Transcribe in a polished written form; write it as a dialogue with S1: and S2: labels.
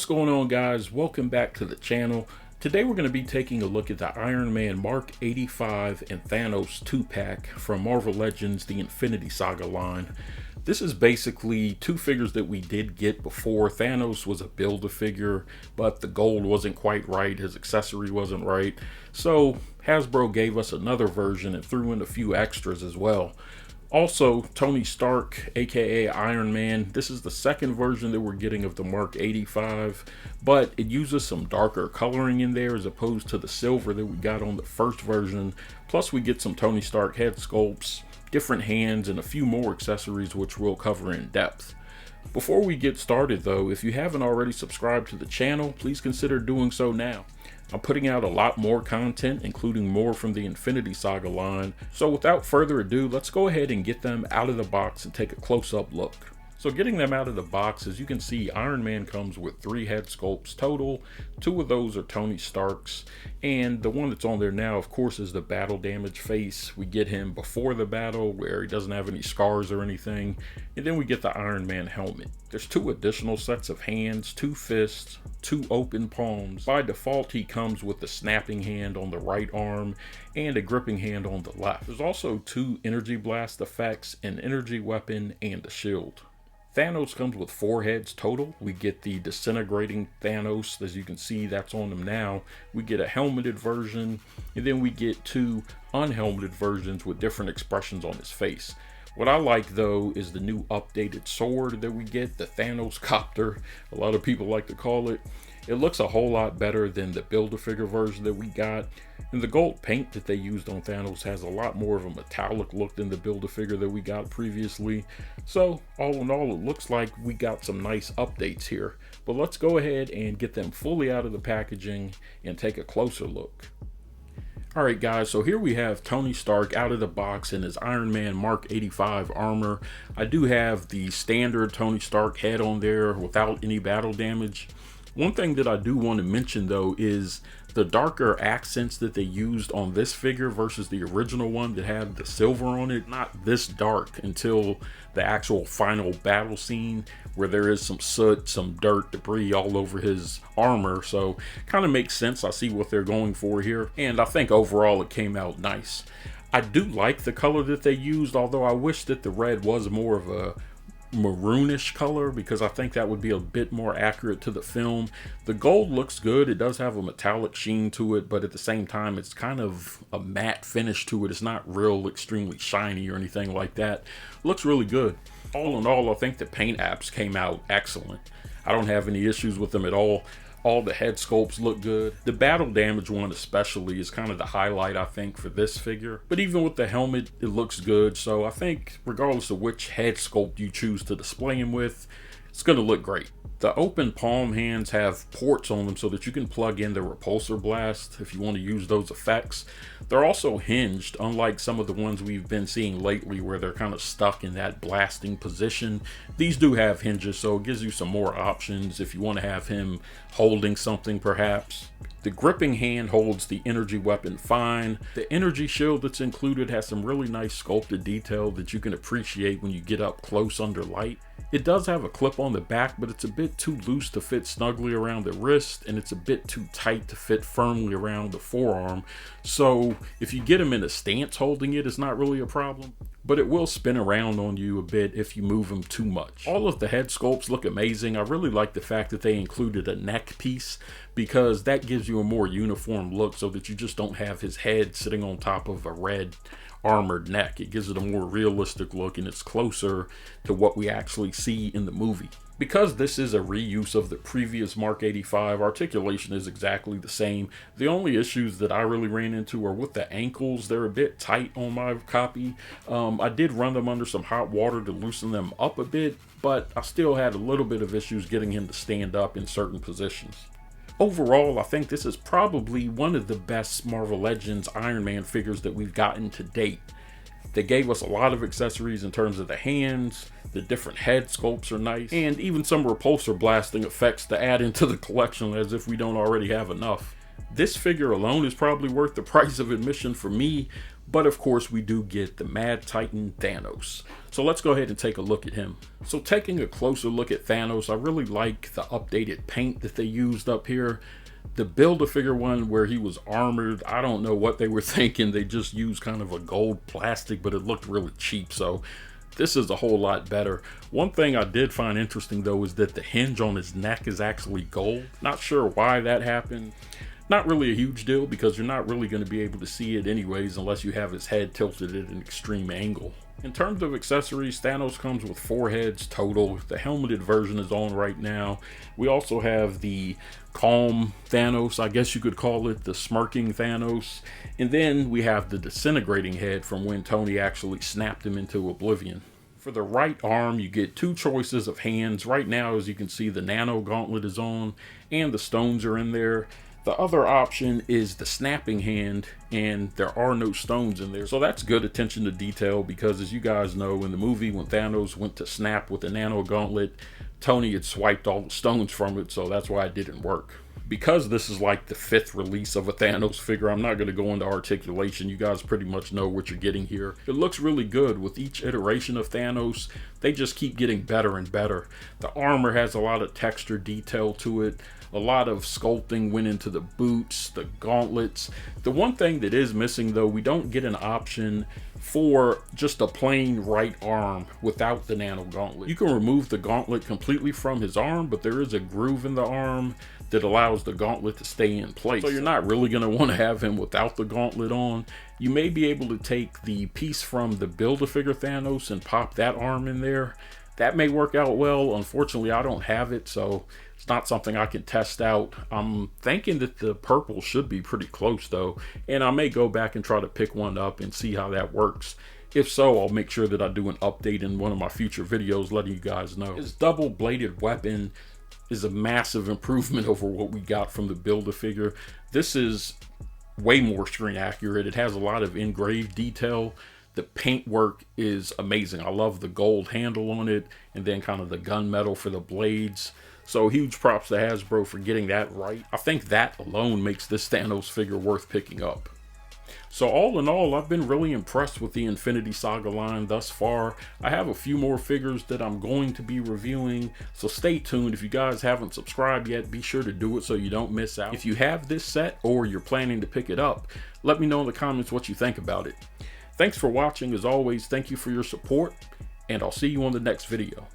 S1: What's going on, guys? Welcome back to the channel. Today we're going to be taking a look at the Iron Man Mark 85 and Thanos 2-pack from Marvel Legends, the Infinity Saga line. This is basically two figures that we did get before. Thanos was a Build-A-Figure, but the gold wasn't quite right, his accessory wasn't right. So Hasbro gave us another version and threw in a few extras as well. Also, Tony Stark, aka Iron Man, this is the second version that we're getting of the Mark 85, but it uses some darker coloring in there as opposed to the silver that we got on the first version. Plus we get some Tony Stark head sculpts, different hands, and a few more accessories which we'll cover in depth. Before we get started though, if you haven't already subscribed to the channel, please consider doing so now. I'm putting out a lot more content, including more from the Infinity Saga line. So without further ado, let's go ahead and get them out of the box and take a close-up look. So getting them out of the box, as you can see, Iron Man comes with 3 head sculpts total. 2 of those are Tony Stark's, and the one that's on there now, of course, is the battle damage face. We get him before the battle where he doesn't have any scars or anything, and then we get the Iron Man helmet. There's 2 additional sets of hands, 2 fists, 2 open palms. By default, he comes with the snapping hand on the right arm and a gripping hand on the left. There's also 2 energy blast effects, an energy weapon, and a shield. Thanos comes with 4 heads total. We get the disintegrating Thanos, as you can see, that's on him now. We get a helmeted version, and then we get 2 unhelmeted versions with different expressions on his face. What I like though is the new updated sword that we get, the Thanos Copter, a lot of people like to call it. It looks a whole lot better than the Build-A-Figure version that we got. And the gold paint that they used on Thanos has a lot more of a metallic look than the Build-A-Figure that we got previously. So all in all, it looks like we got some nice updates here. But let's go ahead and get them fully out of the packaging and take a closer look. Alright guys, so here we have Tony Stark out of the box in his Iron Man Mark 85 armor. I do have the standard Tony Stark head on there without any battle damage. One thing that I do want to mention though is the darker accents that they used on this figure versus the original one that had the silver on it. Not this dark until the actual final battle scene where there is some soot, some dirt, debris all over his armor. So kind of makes sense. I see what they're going for here. And I think overall it came out nice. I do like the color that they used, although I wish that the red was more of a maroonish color because I think that would be a bit more accurate to the film. The gold looks good. It does have a metallic sheen to it, but at the same time it's kind of a matte finish to it. It's not real extremely shiny or anything like that. Looks really good. All in all, I think the paint apps came out excellent. I don't have any issues with them at all. All the head sculpts look good. The battle damage one especially is kind of the highlight, I think, for this figure. But even with the helmet, it looks good. So I think regardless of which head sculpt you choose to display him with, it's going to look great. The open palm hands have ports on them so that you can plug in the repulsor blast if you want to use those effects. They're also hinged, unlike some of the ones we've been seeing lately where they're kind of stuck in that blasting position. These do have hinges, so it gives you some more options if you want to have him holding something perhaps. The gripping hand holds the energy weapon fine. The energy shield that's included has some really nice sculpted detail that you can appreciate when you get up close under light. It does have a clip on the back, but it's a bit too loose to fit snugly around the wrist, and it's a bit too tight to fit firmly around the forearm. So if you get him in a stance holding it, it's not really a problem, but it will spin around on you a bit if you move him too much. All of the head sculpts look amazing. I really like the fact that they included a neck piece because that gives you a more uniform look so that you just don't have his head sitting on top of a red armored neck. It gives it a more realistic look and it's closer to what we actually see in the movie. Because this is a reuse of the previous Mark 85, articulation is exactly the same. The only issues that I really ran into are with the ankles. They're a bit tight on my copy. I did run them under some hot water to loosen them up a bit, but I still had a little bit of issues getting him to stand up in certain positions. Overall, I think this is probably one of the best Marvel Legends Iron Man figures that we've gotten to date. They gave us a lot of accessories in terms of the hands, the different head sculpts are nice, and even some repulsor blasting effects to add into the collection as if we don't already have enough. This figure alone is probably worth the price of admission for me, but of course we do get the Mad Titan Thanos. So let's go ahead and take a look at him. So taking a closer look at Thanos, I really like the updated paint that they used up here. The Build-A-Figure one where he was armored, I don't know what they were thinking. They just used kind of a gold plastic, but it looked really cheap. So this is a whole lot better. One thing I did find interesting though is that the hinge on his neck is actually gold. Not sure why that happened. Not really a huge deal because you're not really going to be able to see it anyways unless you have his head tilted at an extreme angle. In terms of accessories, Thanos comes with 4 heads total. The helmeted version is on right now. We also have the calm Thanos, I guess you could call it, the smirking Thanos. And then we have the disintegrating head from when Tony actually snapped him into oblivion. For the right arm, you get 2 choices of hands. Right now, as you can see, the nano gauntlet is on and the stones are in there. The other option is the snapping hand, and there are no stones in there. So that's good attention to detail because, as you guys know, in the movie when Thanos went to snap with the nano gauntlet, Tony had swiped all the stones from it, so that's why it didn't work. Because this is like the 5th release of a Thanos figure, I'm not going to go into articulation. You guys pretty much know what you're getting here. It looks really good with each iteration of Thanos. They just keep getting better and better. The armor has a lot of texture detail to it. A lot of sculpting went into the boots, the gauntlets. The one thing that is missing though, we don't get an option for just a plain right arm without the nano gauntlet. You can remove the gauntlet completely from his arm, but there is a groove in the arm that allows the gauntlet to stay in place. So you're not really going to want to have him without the gauntlet on. You may be able to take the piece from the Build-A-Figure Thanos and pop that arm in there. That may work out well. Unfortunately, I don't have it, so it's not something I can test out. I'm thinking that the purple should be pretty close though, and I may go back and try to pick one up and see how that works. If so, I'll make sure that I do an update in one of my future videos letting you guys know. His double-bladed weapon is a massive improvement over what we got from the Build-A-Figure. This is way more screen accurate. It has a lot of engraved detail. The paint work is amazing. I love the gold handle on it and then kind of the gunmetal for the blades. So huge props to Hasbro for getting that right. I think that alone makes this Thanos figure worth picking up. So all in all, I've been really impressed with the Infinity Saga line thus far. I have a few more figures that I'm going to be reviewing, so stay tuned. If you guys haven't subscribed yet, be sure to do it so you don't miss out. If you have this set or you're planning to pick it up, let me know in the comments what you think about it. Thanks for watching. As always, thank you for your support, and I'll see you on the next video.